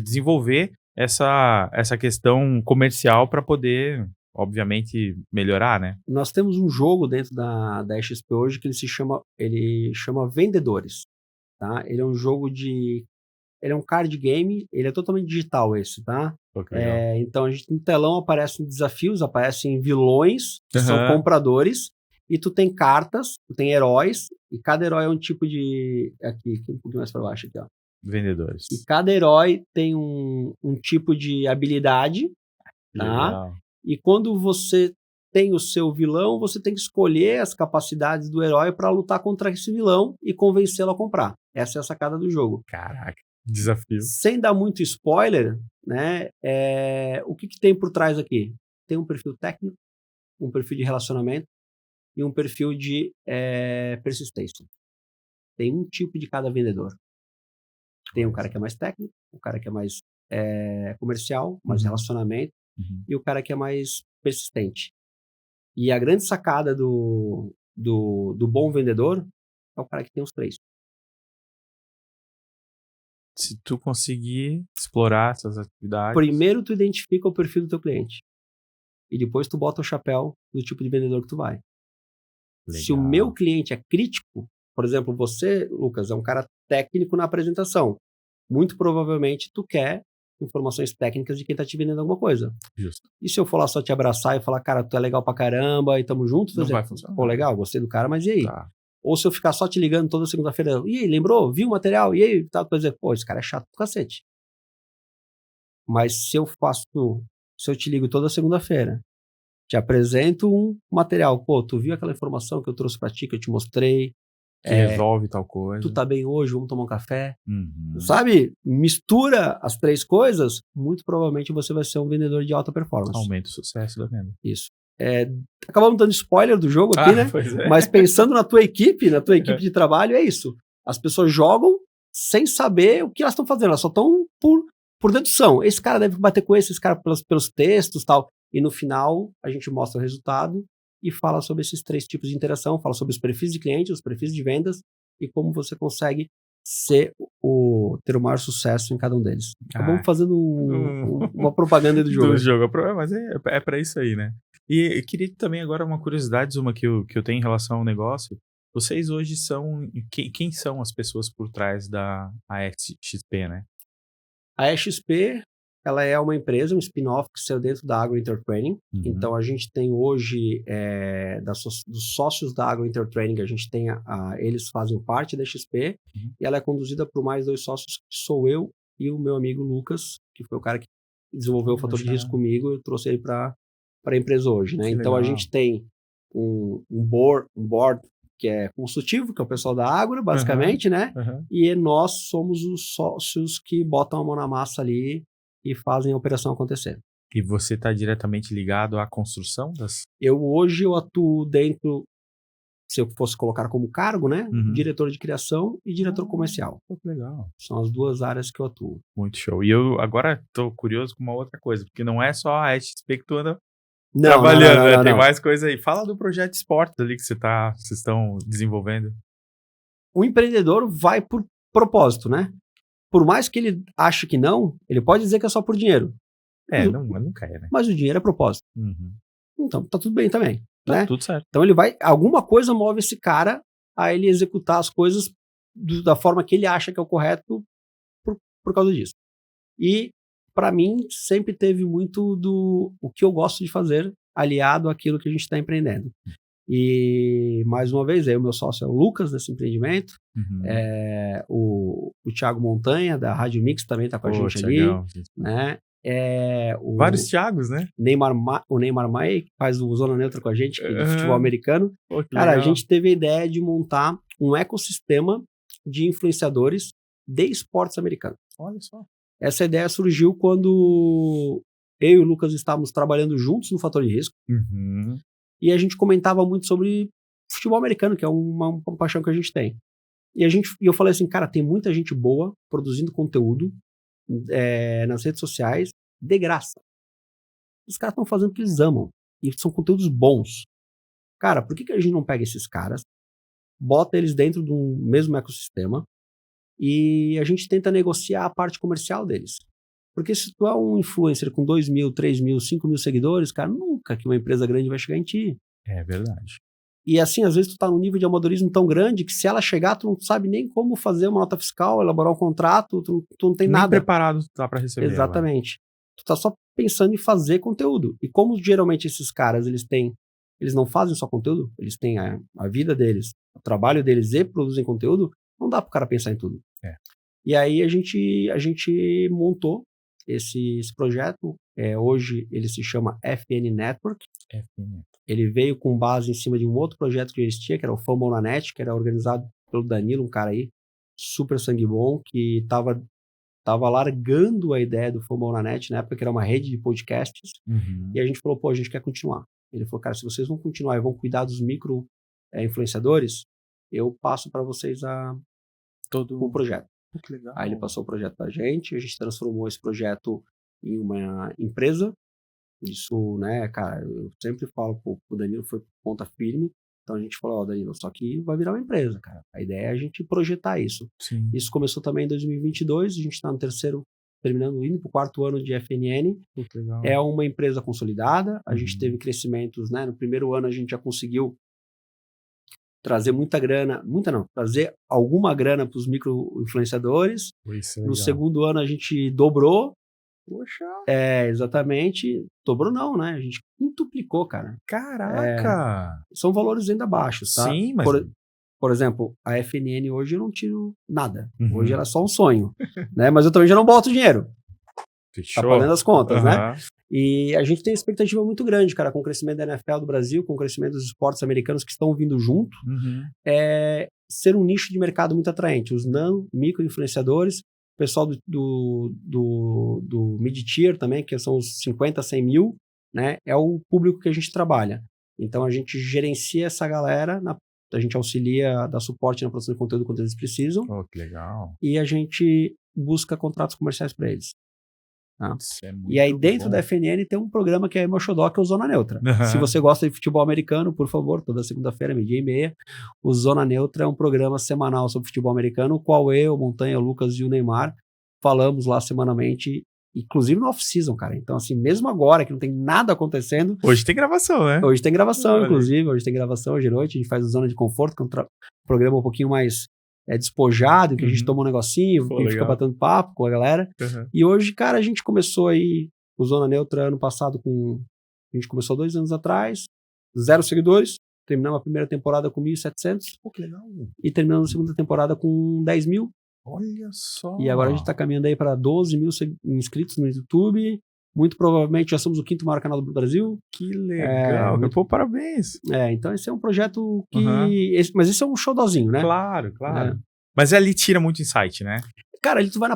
desenvolver essa questão comercial para poder, obviamente, melhorar, né? Nós temos um jogo dentro da XP hoje que ele chama Vendedores, tá? Ele é um jogo ele é um card game, ele é totalmente digital esse, tá? Pô, que legal. Então a gente no telão aparecem desafios, aparecem vilões, que são compradores, e tu tem cartas, tu tem heróis, e cada herói é um tipo de... Aqui um pouquinho mais para baixo aqui, ó. Vendedores. E cada herói tem um tipo de habilidade, tá? Legal. E quando você tem o seu vilão, você tem que escolher as capacidades do herói para lutar contra esse vilão e convencê-lo a comprar. Essa é a sacada do jogo. Caraca, desafio. Sem dar muito spoiler, né? O que tem por trás aqui? Tem um perfil técnico, um perfil de relacionamento e um perfil de persistência. Tem um tipo de cada vendedor. Tem um cara que é mais técnico, o cara que é mais comercial, mais relacionamento, e o cara que é mais persistente. E a grande sacada do bom vendedor é o cara que tem os três. Se tu conseguir explorar essas atividades... Primeiro tu identifica o perfil do teu cliente. E depois tu bota o chapéu do tipo de vendedor que tu vai. Legal. Se o meu cliente é crítico, por exemplo, você, Lucas, é um cara técnico na apresentação. Muito provavelmente tu quer informações técnicas de quem tá te vendendo alguma coisa. Justo. E se eu for lá só te abraçar e falar, cara, tu é legal pra caramba e tamo junto? Não vai funcionar. Pô, legal, gostei do cara, mas e aí? Tá. Ou se eu ficar só te ligando toda segunda-feira, e aí, lembrou? Viu o material? E aí? Tá, dizer, pô, esse cara é chato do cacete. Mas se eu te ligo toda segunda-feira, te apresento um material, pô, tu viu aquela informação que eu trouxe pra ti, que eu te mostrei? Que resolve tal coisa. Tu tá bem hoje, vamos tomar um café? Uhum. Sabe? Mistura as três coisas, muito provavelmente você vai ser um vendedor de alta performance. Aumenta o sucesso da venda. Isso. Acabamos dando spoiler do jogo aqui, né? Pois é. Mas pensando na tua equipe de trabalho, é isso. As pessoas jogam sem saber o que elas estão fazendo, elas só estão por dedução. Esse cara deve bater com esse cara pelos textos e tal. E no final, a gente mostra o resultado e fala sobre esses três tipos de interação, fala sobre os perfis de cliente, os perfis de vendas e como você consegue ter o maior sucesso em cada um deles. Acabamos fazendo uma propaganda do jogo. Do jogo, mas é para isso aí, né? E eu queria também agora uma curiosidade, Zuma, que eu tenho em relação ao negócio. Vocês hoje são... Quem são as pessoas por trás da AXP, né? A XP, ela é uma empresa, um spin-off que saiu dentro da Agro Intertraining. Então, a gente tem hoje, dos sócios da Agro Intertraining, a gente tem eles fazem parte da XP, e ela é conduzida por mais 2 sócios, que sou eu e o meu amigo Lucas, que foi o cara que desenvolveu o fator de risco comigo, eu trouxe ele para a empresa hoje, né? Então, a gente tem um board que é consultivo, que é o pessoal da Agro, basicamente, né? E nós somos os sócios que botam a mão na massa ali e fazem a operação acontecer. E você está diretamente ligado à construção das... Hoje eu atuo dentro, se eu fosse colocar como cargo, né? Diretor de criação e diretor comercial. Pô, que legal. São as 2 áreas que eu atuo. Muito show. E eu agora estou curioso com uma outra coisa, porque não é só a XP que tu anda Não, trabalhando, né? não. Tem mais coisa aí. Fala do projeto esportes ali que vocês estão desenvolvendo. O empreendedor vai por propósito, né? Por mais que ele ache que não, ele pode dizer que é só por dinheiro. Nunca é, né? Mas o dinheiro é propósito. Então, tá tudo bem também, né? Tudo certo. Então, alguma coisa move esse cara a ele executar as coisas da forma que ele acha que é o correto por causa disso. E, para mim, sempre teve muito o que eu gosto de fazer aliado àquilo que a gente está empreendendo. E, mais uma vez, o meu sócio é o Lucas, desse empreendimento. O Thiago Montanha, da Rádio Mix, também está com a gente Thiagão, ali. Né? Vários Thiagos, né? O Neymar Maia, que faz o Zona Neutra com a gente, que é de futebol americano. Pô, Cara, legal. a gente teve a ideia de montar um ecossistema de influenciadores de esportes americanos. Olha só. Essa ideia surgiu quando eu e o Lucas estávamos trabalhando juntos no Fator de Risco. E a gente comentava muito sobre futebol americano, que é uma paixão que a gente tem. E eu falei assim, cara, tem muita gente boa produzindo conteúdo nas redes sociais de graça. Os caras estão fazendo o que eles amam. E são conteúdos bons. Cara, por que a gente não pega esses caras, bota eles dentro de um mesmo ecossistema e a gente tenta negociar a parte comercial deles? Porque se tu é um influencer com 2 mil, 3 mil, 5 mil seguidores, cara, nunca que uma empresa grande vai chegar em ti. É verdade. E assim, às vezes tu tá num nível de amadorismo tão grande que se ela chegar, tu não sabe nem como fazer uma nota fiscal, elaborar um contrato, tu não tem Nem nada. preparado tu tá para receber. Exatamente. Tu tá só pensando em fazer conteúdo. E como geralmente esses caras, eles não fazem só conteúdo, eles têm a vida deles, o trabalho deles e produzem conteúdo, não dá pro cara pensar em tudo. É. E aí a gente montou esse projeto. Hoje ele se chama FN Network. FN. Ele veio com base em cima de um outro projeto que já existia, que era o Famonanet, que era organizado pelo Danilo, um cara aí super sangue bom, que estava largando a ideia do Famonanet na época, que era uma rede de podcasts. Uhum. E a gente falou, pô, a gente quer continuar. Ele falou, cara, se vocês vão continuar e vão cuidar dos micro influenciadores, eu passo para vocês o projeto. Que legal. Aí ele passou o projeto para a gente transformou esse projeto em uma empresa. Isso, né, cara, eu sempre falo, pô, o Danilo foi ponta firme, então a gente falou, ó, Danilo, só que vai virar uma empresa, cara. A ideia é a gente projetar isso. Sim. Isso começou também em 2022, a gente está no indo para o 4º ano de FNN. Que legal. É uma empresa consolidada, a gente Uhum. teve crescimentos, né, no primeiro ano a gente já conseguiu trazer trazer alguma grana para os micro-influenciadores. Isso é No legal. segundo ano a gente dobrou. Poxa. Exatamente. Dobrou não, né? A gente quintuplicou, cara. Caraca! São valores ainda baixos, tá? Sim, mas... Por exemplo, a FNN hoje eu não tiro nada. Uhum. Hoje ela é só um sonho, né? Mas eu também já não boto dinheiro. Fechou. Tá pagando as contas, Uhum. né? E a gente tem expectativa muito grande, cara, com o crescimento da NFL do Brasil, com o crescimento dos esportes americanos que estão vindo junto. Uhum. Ser um nicho de mercado muito atraente. Os micro influenciadores, o pessoal do mid-tier também, que são os 50, 100 mil, né? É o público que a gente trabalha. Então a gente gerencia essa galera, a gente auxilia, dá suporte na produção de conteúdo quando eles precisam. Oh, que legal. E a gente busca contratos comerciais para eles. Tá? E aí dentro da FNN tem um programa que é meu xodó, que é o Zona Neutra. Uhum. Se você gosta de futebol americano, por favor, toda segunda-feira, 12:30, o Zona Neutra é um programa semanal sobre futebol americano, o qual eu, Montanha, o Lucas e o Neymar falamos lá semanalmente, inclusive no off-season, cara. Então, assim, mesmo agora que não tem nada acontecendo... Hoje tem gravação, né? Hoje tem gravação, inclusive. Hoje tem gravação, hoje à noite. A gente faz o Zona de Conforto, que é um programa um pouquinho mais despojado, que a gente toma um negocinho e fica batendo papo com a galera. Uhum. E hoje, cara, a gente começou aí o Zona Neutra ano passado a gente começou 2 anos atrás, 0 seguidores, terminamos a primeira temporada com 1.700. Pô, que legal. E terminamos a segunda temporada com 10 mil. Olha só. E agora a gente tá caminhando aí para 12 mil inscritos no YouTube. Muito provavelmente já somos o 5º maior canal do Brasil. Que legal. Pô, parabéns. Então esse é um projeto que... mas esse é um showzinho, né? Claro. Mas ali tira muito insight, né? Cara, ali tu vai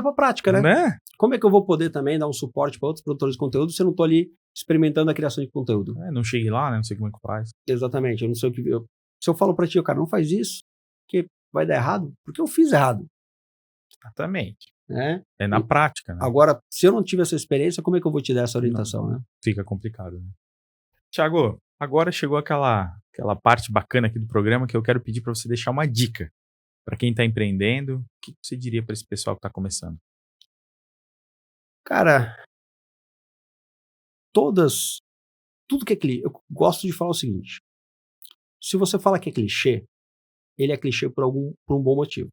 pra prática, né? Como é que eu vou poder também dar um suporte para outros produtores de conteúdo se eu não tô ali experimentando a criação de conteúdo? Não cheguei lá, né? Não sei como é que faz. Exatamente. Eu não sei o que... Se eu falo pra ti, cara, não faz isso, porque vai dar errado, porque eu fiz errado. Exatamente. Né? É na prática, né? Agora, se eu não tive essa experiência, como é que eu vou te dar essa orientação, né? Fica complicado, né? Thiago, agora chegou aquela parte bacana aqui do programa que eu quero pedir para você deixar uma dica para quem está empreendendo. O que você diria para esse pessoal que está começando? Cara, tudo que é clichê, eu gosto de falar o seguinte: se você fala que é clichê, ele é clichê por um bom motivo,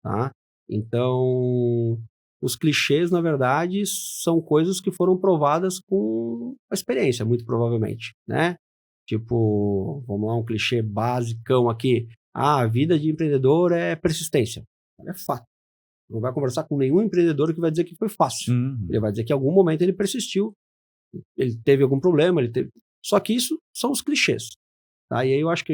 tá? Então, os clichês, na verdade, são coisas que foram provadas com a experiência, muito provavelmente, né? Tipo, vamos lá, um clichê basicão aqui. A vida de empreendedor é persistência. É fato. Não vai conversar com nenhum empreendedor que vai dizer que foi fácil. Ele vai dizer que em algum momento ele persistiu, ele teve algum problema, Só que isso são os clichês. Tá? E aí eu acho que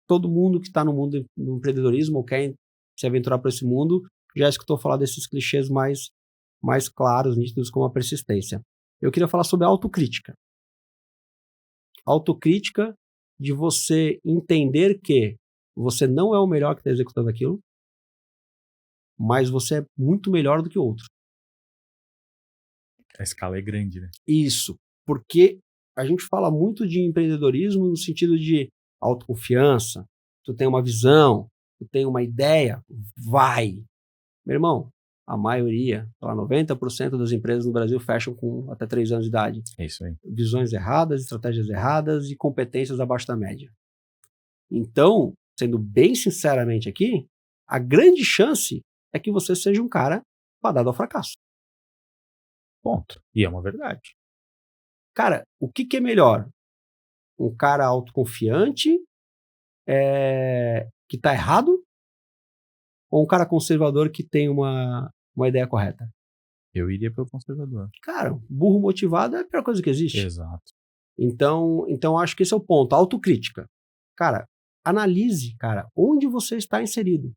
todo mundo que está no mundo do empreendedorismo ou quer se aventurar para esse mundo, já escutou falar desses clichês mais claros, nítidos, como a persistência. Eu queria falar sobre a autocrítica. Autocrítica de você entender que você não é o melhor que está executando aquilo, mas você é muito melhor do que o outro. A escala é grande, né? Isso, porque a gente fala muito de empreendedorismo no sentido de autoconfiança, tu tem uma visão, tu tem uma ideia, vai. Meu irmão, a maioria, 90% das empresas no Brasil fecham com até 3 anos de idade. É isso aí. Visões erradas, estratégias erradas e competências abaixo da média. Então, sendo bem sinceramente aqui, a grande chance é que você seja um cara fadado ao fracasso. Ponto. E é uma verdade. Cara, o que é melhor? Um cara autoconfiante, que tá errado, ou um cara conservador que tem uma ideia correta? Eu iria pelo conservador. Cara, burro motivado é a pior coisa que existe. Exato. Então acho que esse é o ponto. Autocrítica. Cara, analise, cara, onde você está inserido.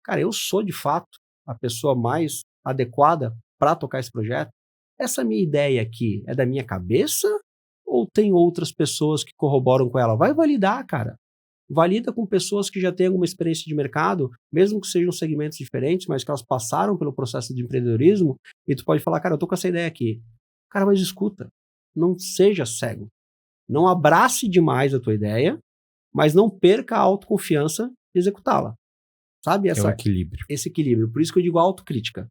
Cara, eu sou, de fato, a pessoa mais adequada para tocar esse projeto? Essa minha ideia aqui é da minha cabeça ou tem outras pessoas que corroboram com ela? Vai validar, cara. Valida com pessoas que já têm alguma experiência de mercado, mesmo que sejam segmentos diferentes, mas que elas passaram pelo processo de empreendedorismo, e tu pode falar, cara, eu tô com essa ideia aqui. Cara, mas escuta, não seja cego. Não abrace demais a tua ideia, mas não perca a autoconfiança de executá-la. Sabe? É o equilíbrio. Esse equilíbrio. Por isso que eu digo autocrítica.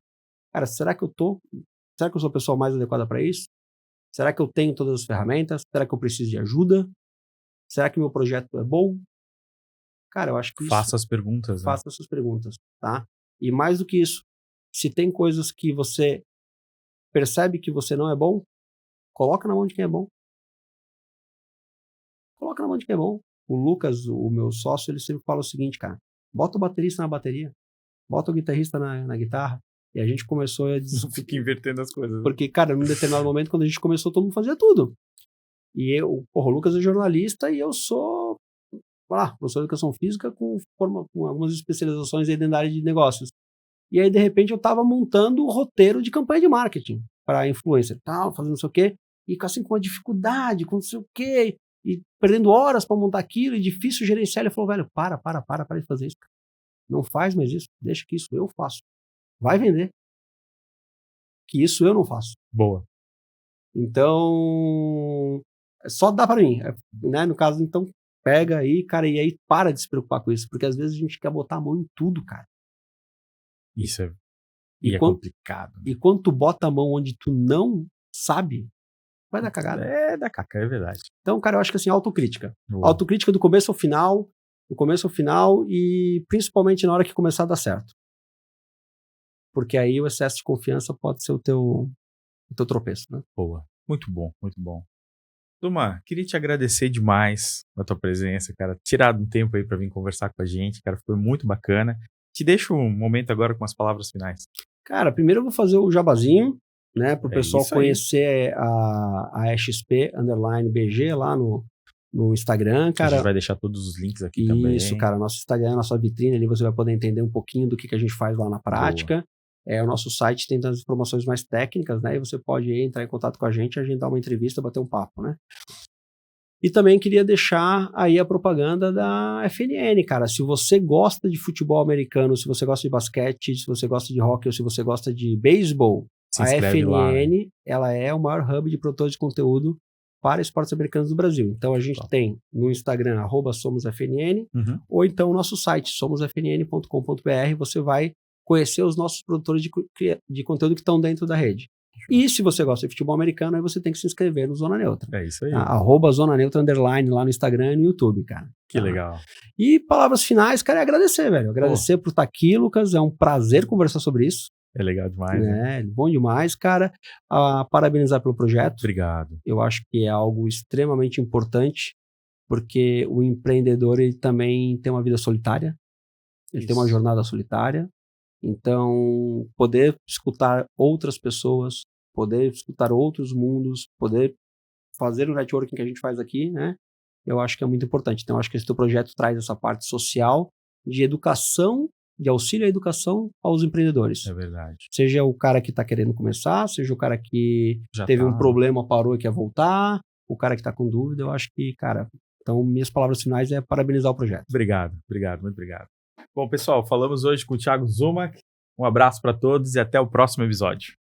Cara, será que eu sou a pessoa mais adequada para isso? Será que eu tenho todas as ferramentas? Será que eu preciso de ajuda? Será que meu projeto é bom? Cara, eu acho que faça as perguntas. Faça as suas perguntas, tá? E mais do que isso, se tem coisas que você percebe que você não é bom, coloca na mão de quem é bom. Coloca na mão de quem é bom. O Lucas, o meu sócio, ele sempre fala o seguinte, cara, bota o baterista na bateria, bota o guitarrista na guitarra. E a gente começou a... Não fica invertendo as coisas. Porque, cara, num determinado momento, quando a gente começou, todo mundo fazia tudo. E o Lucas é jornalista e eu sou, professor de educação física com algumas especializações aí dentro da área de negócios. E aí, de repente, eu tava montando o roteiro de campanha de marketing para influencer e tal, fazendo não sei o quê, e assim, com uma dificuldade, com não sei o quê, e perdendo horas para montar aquilo, e difícil gerenciar. Ele falou, velho, para de fazer isso, cara. Não faz mais isso, deixa que isso eu faço. Vai vender. Que isso eu não faço. Boa. Então, só dá para mim, né? No caso, então, pega aí, cara, e aí para de se preocupar com isso, porque às vezes a gente quer botar a mão em tudo, cara. Isso é complicado. E quando tu bota a mão onde tu não sabe, vai dar cagada. Dá caca, é verdade. Então, cara, eu acho que assim, autocrítica. Boa. Autocrítica do começo ao final, e principalmente na hora que começar a dar certo. Porque aí o excesso de confiança pode ser o teu tropeço, né? Boa. Muito bom, muito bom. Zuma, queria te agradecer demais a tua presença, cara. Tirado um tempo aí para vir conversar com a gente, cara, foi muito bacana. Te deixo um momento agora com as palavras finais. Cara, primeiro eu vou fazer o jabazinho, né, pro pessoal isso aí. conhecer a XP_BG lá no Instagram, cara. A gente vai deixar todos os links aqui também. Isso, cara, nosso Instagram, nossa vitrine ali, você vai poder entender um pouquinho do que a gente faz lá na prática. O nosso site tem as informações mais técnicas, né, e você pode entrar em contato com a gente, agendar uma entrevista, bater um papo, né. E também queria deixar aí a propaganda da FNN, cara. Se você gosta de futebol americano, se você gosta de basquete, se você gosta de hockey ou se você gosta de beisebol, a FNN, lá, né? ela é o maior hub de produtores de conteúdo para esportes americanos do Brasil. Então a gente tem no Instagram, @somosfnn, ou então o nosso site, somosfnn.com.br, você vai conhecer os nossos produtores de conteúdo que estão dentro da rede. E se você gosta de futebol americano, aí você tem que se inscrever no Zona Neutra. É isso aí. @Zona Neutra _ lá no Instagram e no YouTube, cara. Que legal. E palavras finais, cara, é agradecer, velho. Agradecer por estar aqui, Lucas. É um prazer conversar sobre isso. É legal demais, né? Bom demais, cara. Parabenizar pelo projeto. Obrigado. Eu acho que é algo extremamente importante, porque o empreendedor, ele também tem uma vida solitária. Ele tem uma jornada solitária. Então, poder escutar outras pessoas, poder escutar outros mundos, poder fazer o networking que a gente faz aqui, né? Eu acho que é muito importante. Então, eu acho que esse teu projeto traz essa parte social de educação, de auxílio à educação aos empreendedores. É verdade. Seja o cara que está querendo começar, seja o cara que teve um problema, parou e quer voltar, o cara que está com dúvida. Eu acho que, cara, então minhas palavras finais é parabenizar o projeto. Obrigado, muito obrigado. Bom, pessoal, falamos hoje com o Thiago Zuma. Um abraço para todos e até o próximo episódio.